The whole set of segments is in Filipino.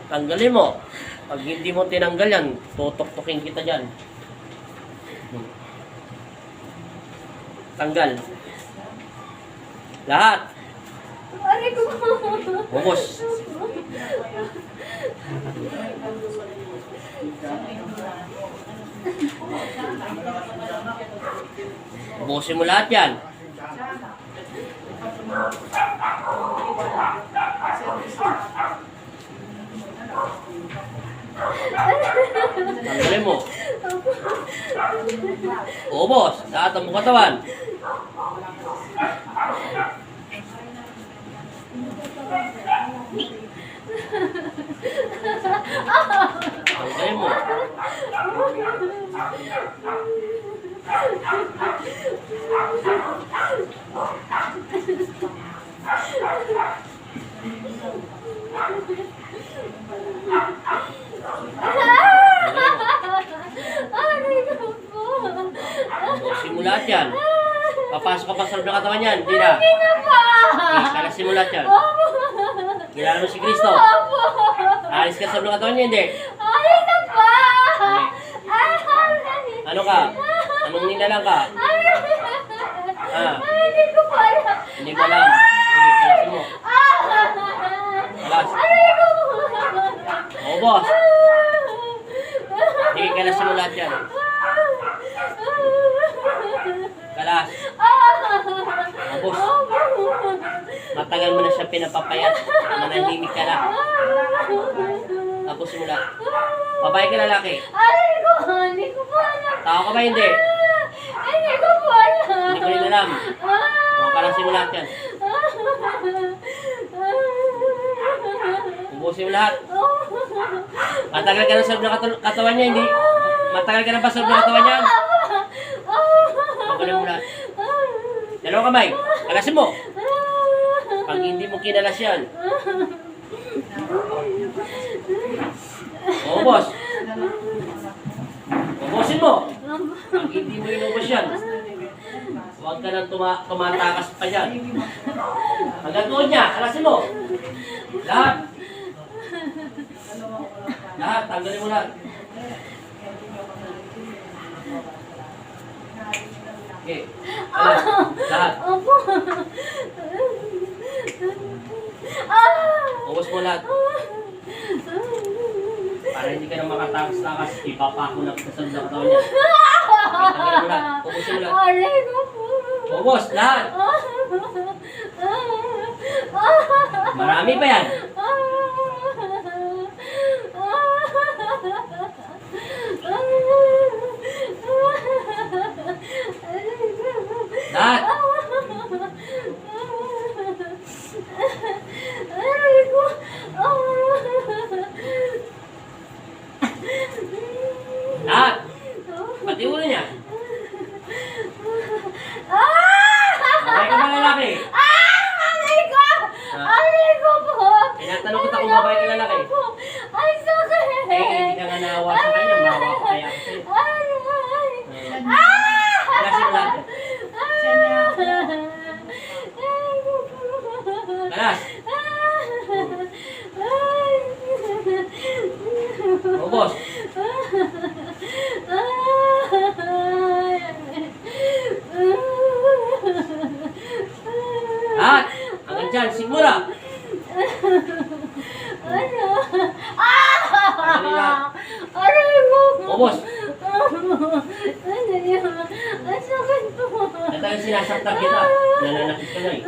Tanggalin mo. Pag hindi mo tinanggal yan, tutok-tokin kita dyan. Tanggal. Lahat. Aray ko. Bukos. Bukusin mo lahat yan. Tanggalin mo. Ubos. Lahat ang mong katawan. Tanggalin mo. Aray ko po. Bukusin mo lahat yan. Papasok ka pa sa loob ng katawan yan. Hindi na. Hindi na pa. Okay, kalasin mo lahat yan. Kilala mo si Kristo. Alis ka sa loob ng katawan niya, hindi. Aray na pa. Ano ka? Anong nilalang ka? Ah, Hindi ko pa alam. hindi ko alam. Okay, kalasin mo. Kalas. Aray ko po. Oo, boss. Sige, kalasin mo lahat yan. Kalas. Oo, boss. Matagal mo na siya pinapapayat. Manahimik ka na. Tapos simula. Babae ka lalaki. Aray ko. Hindi ko pa alam. Tao ka ba hindi? Hindi ko pa alam. Hindi ko rin alam. Oo, kalasin mo lahat yan. Ubusin mo lahat. Matagal ka na sa loob ng katawan niya, hindi? Matagal ka na ba sa loob ng katawan niya? Magaling mo lahat. Dalawang kamay. Kalasin mo. Pag hindi mo kinalas yan. Oo, boss. Ubusin mo. Pag hindi mo inubos yan. Huwag ka nang tumatakas pa dyan. Hanggang doon niya. Kalasin mo. Lahat. Lahat. Tanggalin mo lahat. Okay. Lahat. Ubos mo lahat. Para hindi ka na makatakas-takas, ipapako na sa loob ng katawan niya. Tanggalin mo lahat. Ubusin mo lahat. Aray ko po. Ubos lahat. Marami pa yan. Lahat. Aray ko. Lahat. Pati ulo niya. Babae ka ba lalaki? Aray ko! Aray ko po! Tinatanong kita kung babae ka lalaki. Ay, sakit! Hindi ka nga naawa sa kanya. Maawa ko kaya ako sa'yo. Kalasin mo lahat. Kalas. Ubos. Lahat. Hanggang dyan. Sigura. Tanggalin lahat. Aray ko! Ubos. Ano yun? Ang sakit po! Ito yung sinasaktan kita. Nananakit ka na eh.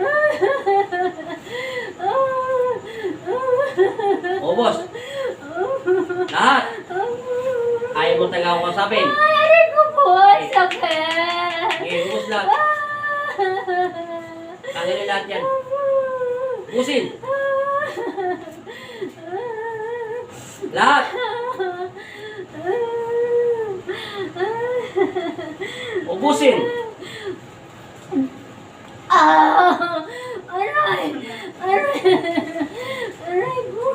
Ubos. Lahat. Ayaw mo talaga ako kasapin. Aray ko po! Ang sakit! Okay, ubos lahat. Tanggalin lahat yan. Ubusin. Lahat. Ubusin. Aray! Aray! Aray ko!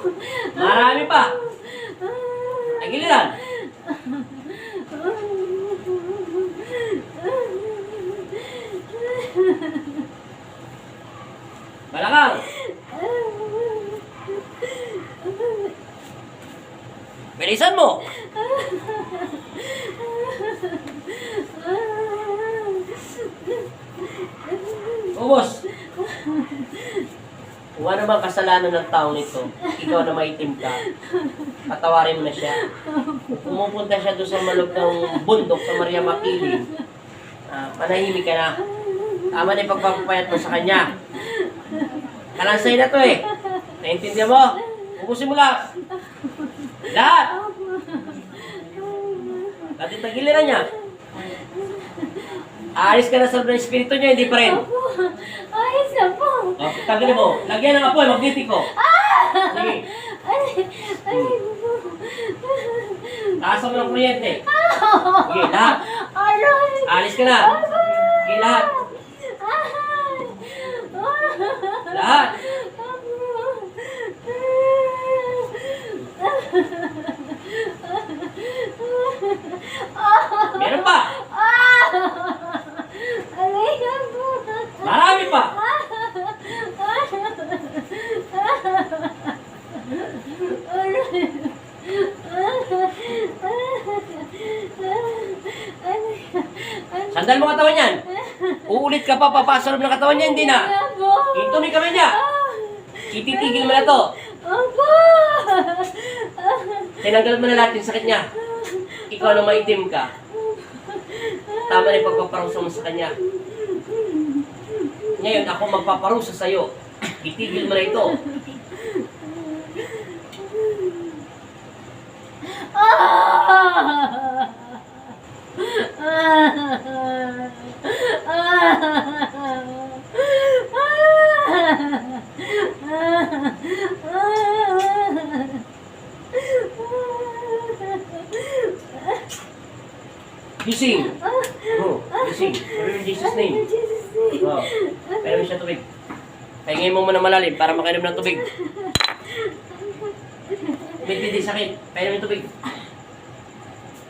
Marami pa. Tagiliran. Balakang. Bilisan mo! Ubos! Kung ano bang kasalanan ng taong ito, ikaw na maitim ka, patawarin mo na siya. Kung pumupunta siya doon sa malog ng bundok sa Maria Makiling, panahimik ka na. Tama na yung pagpapapayat mo sa kanya. Kalansay na to eh. Naintindihan mo? Ubusin mo lang. Lahat! Tagiliran niya. Aalis ka na sa loob ng espiritu niya, hindi pa rin. Opo. Ayos na po. O, tagilin mo. Lagyan ng apoy, magnetiko. Sige. Ay po. Taasan mo ng kuryente. Sige, lahat. Aray. Aalis ka na. Sige, lahat. Lahat. Meron pa. Aray na po. Marami pa. Sandal mo katawan yan. Uulit ka pa, papasarap ng katawan niya, hindi na. Ito ni kamay niya. Ititigil mo na to. Opo. Tinanggal mo na lahat yung sakit niya. Ikaw na maitim ka. Tama na yung pagpaparusa mo sa kanya. Ngayon, ako magpaparusa sa'yo. Itigil mo na ito. Gising. Gising. Pero in Jesus' name. Oh. Pero siya tubig. Pahingin mo muna malalim para makainom ng tubig. Hindi sakit. Pahingin mo ng tubig.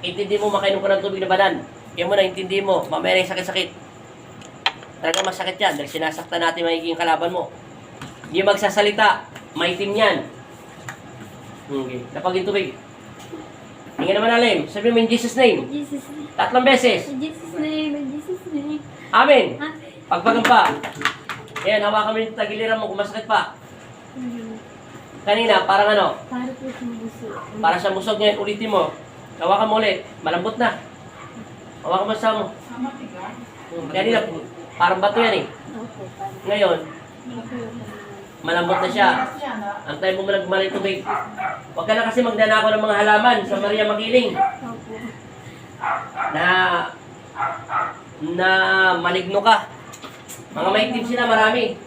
Intindi mo makainom ka ng tubig na banan. Yan mo na, intindi mo. Mamaya na yung sakit-sakit. Talaga masakit yan dahil sinasaktan natin magiging kalaban mo. Hindi magsasalita. Maitim yan. Okay. Napagin tubig. Hingin na malalim. Sabi mo in Jesus' name. Jesus name. 3 beses. In Jesus name. In Jesus name. Amen. Amen. Pagpagan pa. Ayan, hawakan mo yung tagiliran mo kung masakit pa. Kanina, parang ano, Para po sumuso. para sa musog ngayon, ulitin mo. Hawakan mo ulit. Malambot na. Hawakan mo sa mo. Kanina, parang bato yan eh. Opo. Para. Ngayon, Opo. malambot na siya. Antayin mo muna gumaling tubig. Huwag ka na kasi magdanako ng mga halaman sa Maria Makiling Opo. na maligno ka. Mga maitim sila, marami.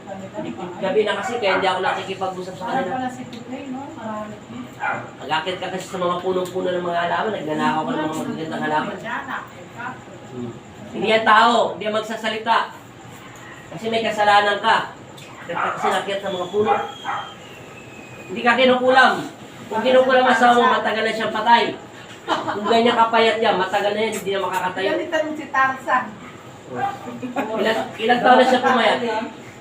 Gabi na kasi, kaya hindi ako nakikipag-usap sa kanila. Nag-akit ka kasi sa mga punong-puno ng mga halaman, nagnanakaw ka ng mga magagandang halaman. Hindi yan tao, hindi yan magsasalita. Kasi may kasalanan ka. Kasi nakit sa mga puno. Hindi ka kinukulam. Kung kinukulam asawa mo, matagal na siyang patay. Kung ganyan kapayat yan, matagal na yan, hindi na makakatayo. Ganito si Tarzan. Ilang taon na siya pumayat?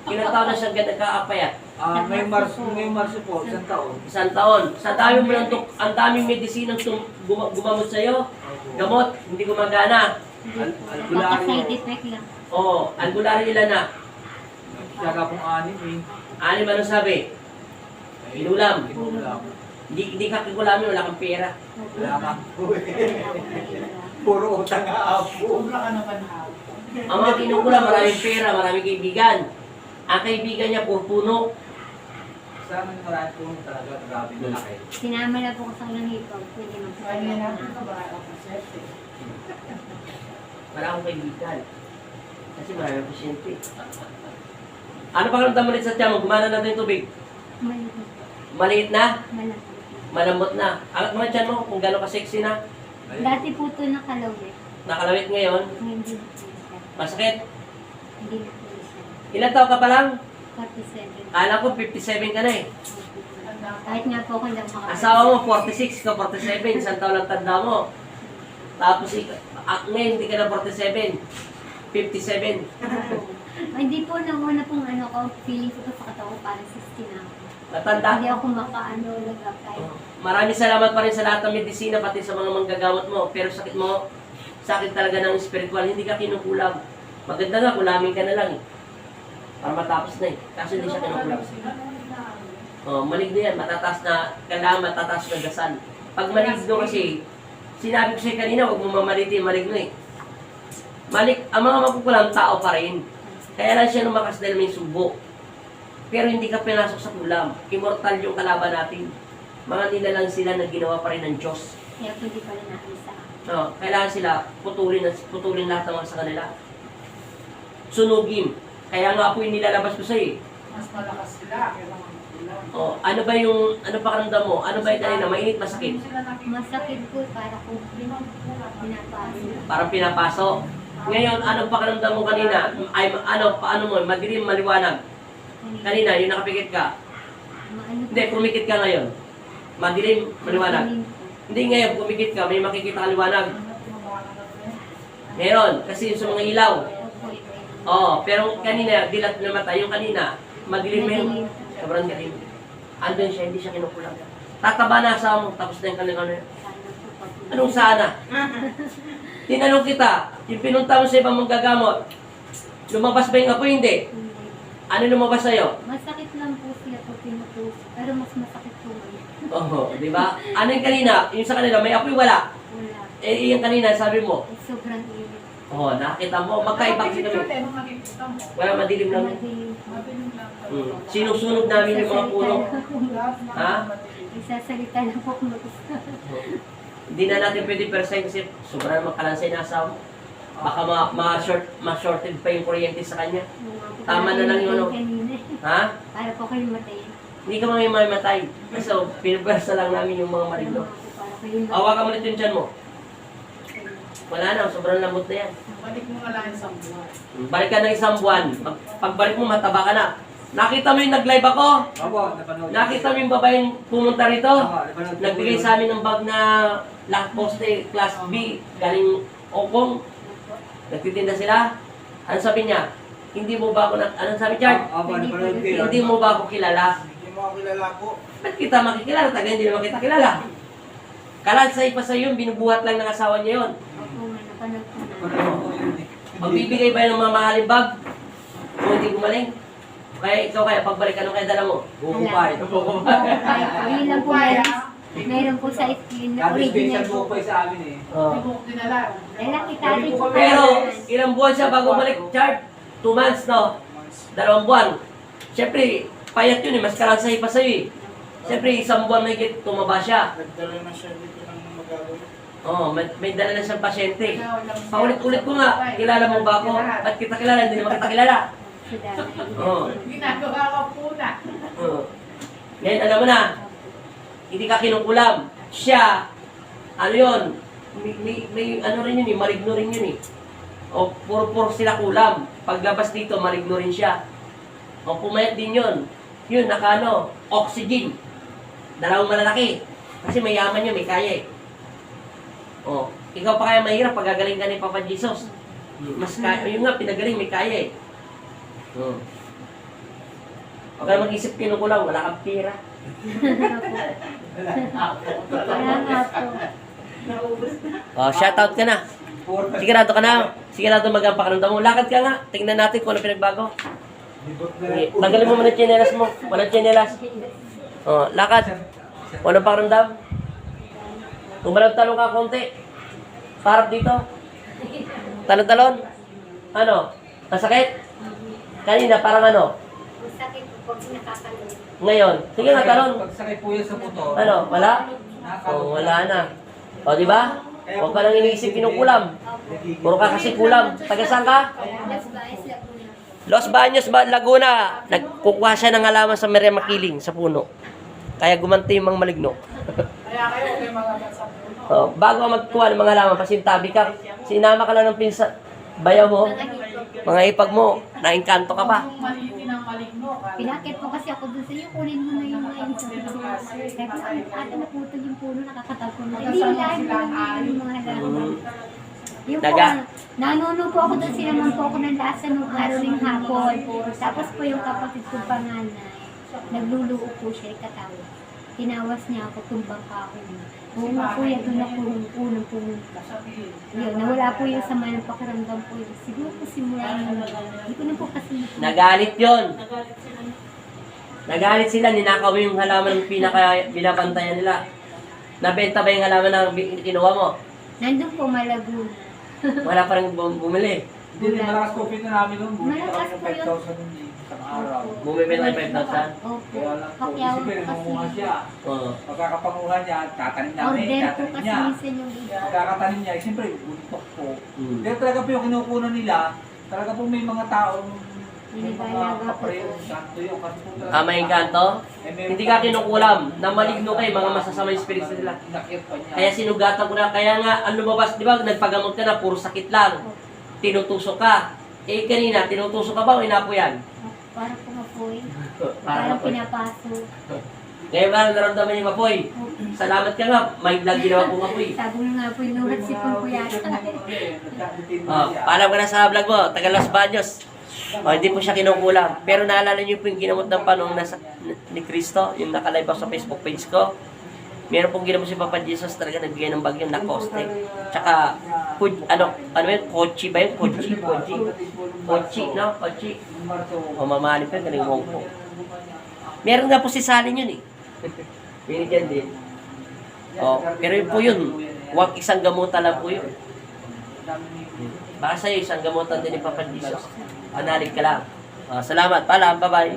Ilang taon na siya nagkakapayat? Ngayong Marso po, 1 taon. 1 taon. Sa dami mo ng ang daming medisinang gumamot sa'yo. Gamot, hindi gumagana. Baka side effect lang. Oo, albularyo ilan na. Saka pong 6 eh. 6 ano sabi? Inulam. Inulam. Hindi ka kikulamin, wala kang pera. Wala kang puro utang nga apo. Sobra ka naman ha. Ang mga kinukulam, maraming pera, maraming kaibigan. Ang kaibigan niya, puro puno. Sa amin marami po talaga grabe na laki. Sinama na po ko sa ilang hipaw. Pwede Kaya na magpapalala. natin ka ba ako sa serte. Wala akong kaibigan. Kasi maraming pasyente. Ano pakiramdam ulit sa tiyan mo? Gumana na yung tubig. Malaki. Maliit na? Malaki. Malambot na. Angat mo nga tiyan mo kung gano'n ka-sexy na. Dati po ito nakalawit. Nakalawit ngayon. Hindi na po siya. Masakit. Hindi na po siya. Ilan taon ka pa lang? 47. Kala ko 57 ka na eh. Kahit nga po ako lang makapag- Asawa mo 46 ka 47. Isang taon lang tanda mo. Tapos ngayon hindi ka na 47. 57. Hindi po, nung una pong ano ko, feeling ko po sa katawan ko parang 60 na ako. Matanda. Hindi ako makaano, nag-apply. Maraming salamat pa rin sa lahat ng medisina, pati sa mga manggagamot mo. Pero sakit mo, sakit talaga ng spiritual, hindi ka kinukulam. Maganda nga, kulamin ka na lang eh. Para matapos na eh. Kaso hindi siya kinukulam. Oh, maligno yan, matataas na, kailangan matataas na dasal. Pag maligno kasi, sinabi ko sa'yo kanina, huwag mo mamaliti, maligno eh. Ang mga makukulam, tao pa rin. Kaya lang siya lumakas dahil may subo. Pero hindi ka pinasok sa kulam. Immortal yung kalaban natin. Mga nilalang sila na ginawa pa rin ng Diyos. Kaya hindi pala nakisa. No, kailangan sila putulin lahat ng mga sa kanila. Sunugin. Kaya nga po yung nilalabas ko sa'yo. Mas malakas sila. Kaya naman ulam. Oh, ano ba yung, ano pakiramdam mo? Ano ba yung kanina? Mainit, masakit? Masakit po para kung pinapasok. Parang pinapasok. Ngayon, anong pakiramdam mo kanina? Ay, paano mo? Madilim, maliwanag. Kanina, yung nakapikit ka. Hindi, pumikit ka ngayon. Madilim, maliwanag. Hindi ngayon, pumikit ka, may makikita ka liwanag. Meron, kasi yung sa mga ilaw. Oo, pero kanina, dilat na mata. Yung kanina, madilim meron. Sobrang dilim. Andun siya, hindi siya kinukulang. Tataba na sa mo, tapos na yung kanina. Anong sana? Tinanong kita, yung pinunta mo sa ibang manggagamot, lumabas ba yung apoy? Hindi. Ano lumabas sa'yo? Masakit lang po siya po pinutus. Pero mas masakit po ngayon. Oo, di ba? Ano yung kanina? Yung sa kanila, may apoy wala. Wala. Eh, yung kanina, sabi mo, Ay, sobrang init. oh, nakita mo, magkaibang sila. Ano makikita mo? Wala, madilim lang. Madilim. Mabiling lang. Sinusunod namin yung mga puno. Ha? Isasalita lang po kung gusto. Hindi na natin pwede percent kasi sobrang makalansay na asawa mo. Baka ma-shorted pa yung kuryente sa kanya. Tama na lang yung ano. Ha? Para po kayo matayin. Hindi ka mga mamatay. So, pinupwersa lang namin yung mga maligno. Para kayo Awa ka ulit yung tiyan mo. Wala na, sobrang lambot na yan. Balik mo nga lang isang buwan. Balik ka ng isang buwan. Pagbalik mo, mataba ka na. Nakita mo yung nag-live ako? Opo, napanood. Nakita mo yung babaeng pumunta rito? Opo, napanood. Nagbigay sa amin ng bag na poste class B, galing Okong. Nagtitinda sila. Ano sabi niya? Hindi mo ba ako anong sabi, Chard? Opo, napanood ko yun. Hindi mo ba ako kilala? Hindi mo ako kilala po. Ba't kita makikilala? Taga hindi naman kita kilala. Kalansay pa sa yun, binubuhat lang ng asawa niya yun. Opo nga, napanood ko na. Napanood ko yun eh. Magbibigay ba yun ng mamahaling bag? Kung hindi gumaling? Kaya ikaw kaya pagbalik, ano kaya dala mo? Bukupay. Ayun lang po meron. Meron po sa skin na Dati original special po. bukupay sa amin eh. Oh. Ibuk dinala. Lalaki tati po. Pero, ilang buwan siya bago balik, Chard? 2 months, no? 2 buwan. Siyempre, payat yun eh, mas kalansay pa sa'yo eh. Siyempre, 1 buwan may tumaba siya. Nagdala na siya dito ng magagamit. Oh, may dala na siyang pasyente. Paulit-ulit ko nga, kilala mo ba ako? Ba't kita kilala? Hindi naman kita kilala. Oh. Ginagawa ka po na. Oh. Ngayon, alam mo na, hindi ka kinukulam. Siya, ano yun, may ano rin yun eh, maligno rin yun eh. O, puro sila kulam. Paglabas dito, maligno rin siya. O, pumayat din yun. Yun, nakano, oxygen. Dalawang malalaki. Kasi mayaman yun, may kaya eh. O, ikaw pa kaya mahirap pag gagaling ka ni Papa Jesus. Mas kaya, yun nga, pinagaling, may kaya eh. Hmm. Huwag ka mag-isip kinukulang, wala kang pira. Salamat po. Oh, shoutout ka na. Sigurado ka na. Sigurado magang pakiramdam mo. Lakad ka nga. Tingnan natin kung ano pinagbago. Tanggalin mo muna yung tsinelas mo. Walang tsinelas. Oh, lakad. Walang pakiramdam. Tumalon-talon ka konti. Parap dito. Talon-talon. Ano? Masakit? Kanina parang ano? Sakit po pag nakakaloy. Ngayon. Sige na, talon. Pagsakay po yan sa buto. Ano? Wala? Oh, wala na. O, di ba? Huwag ka nang iniisip kinukulam. Puro ka kasi kulam. Taga saan ka? Las Baez, Laguna. Los Baños, Laguna. Nagkukuha siya ng halaman sa Maria Makiling, sa puno. Kaya gumanti yung mga maligno. Kaya kayo, okay mga sa puno. Oh, bago ka magkuha ng mga halaman, pasintabi ka. Sinama ka lang ng pinsa. Bayaw mo. Mga ipag mo. Nainkanto ka pa. Kung malitin ang maligno. Pinakit po kasi ako dun sa iyo, kunin mo na yung mga insulin. Sabi ko, ate naputol yung puno, nakakatapo na. Hindi, lahat mo lang yung mga halaman. Yung po, Daga. nanuno po ako dun, sinaman po ako ng lasa nung araw ng hapon. Tapos po yung kapatid ko panganay. nagluluo po siya, katawa. Tinawas niya ako, tumbang ka ako. Oo nga kuya, doon ako nung unang pumunta. Yun, nawala po yung sama ng pakiramdam po yun. Siguro po simula yun. Hindi ko na po kasi Nagalit yon. Nagalit sila, ninakaw mo yung halaman ng binabantayan nila. Nabenta ba yung halaman na kinuha mo? nandun po malago. Wala pa rin bumili. Hindi rin malakas profit na namin nun. Bumili Malakas kami po yun. ng 5,000 nun isang araw. Bumibenta ng 5,000? Opo. Kaya lang po, Pakyaw isipin, po nangunguha kasi. siya. Oo. Pagkakapanguhan niya, tatanim namin, Order po tatanim kasi niya. minsan yung iba. Pagkakatanim niya, siyempre, buntok po. Mm. Pero talaga po yung kinukunan nila, talaga po may mga taong may mga Binibalaga po. kapre, kanto yun. Kasi po talaga. May kanto? meron Hindi ka pa- kinukulam. Na maligno kayo, mga masasamang spirits nila. Inakit pa niya. Kaya sinugatan ko na, kaya nga, ang lumabas, di ba, nagpagamot ka na, puro sakit lang. Tinutusok ka. Eh, kanina, tinutusok ka ba o inapo yan? Para po mapoy. Para Parang po. pinapaso. Ngayon ba, naramdaman niyo mapoy? Salamat ka nga, may vlog ginawa ko mapoy. Sabi mo nga po yung nuhat si Pulpo yata. Paalam ka na sa vlog mo, taga Los Baños. Hindi po siya kinukulam. Pero naalala niyo po yung ginamot ng panong ni Cristo, yung nakalive ako sa Facebook page ko. Meron pong ginamot si Papa Jesus, talaga nagbigay ng bagyo na caustic. Tsaka, ano yun, kochi ba yun? Kochi, no? Kochi. O mamali pa, galing mong po. Meron nga po si Salin yun eh. Binigyan din. Pero yun po yun, huwag isang gamutan lang po yun. Baka sa'yo, isang gamutan din ni Papa Jesus. Analig ka lang. Salamat, paalam, bye-bye.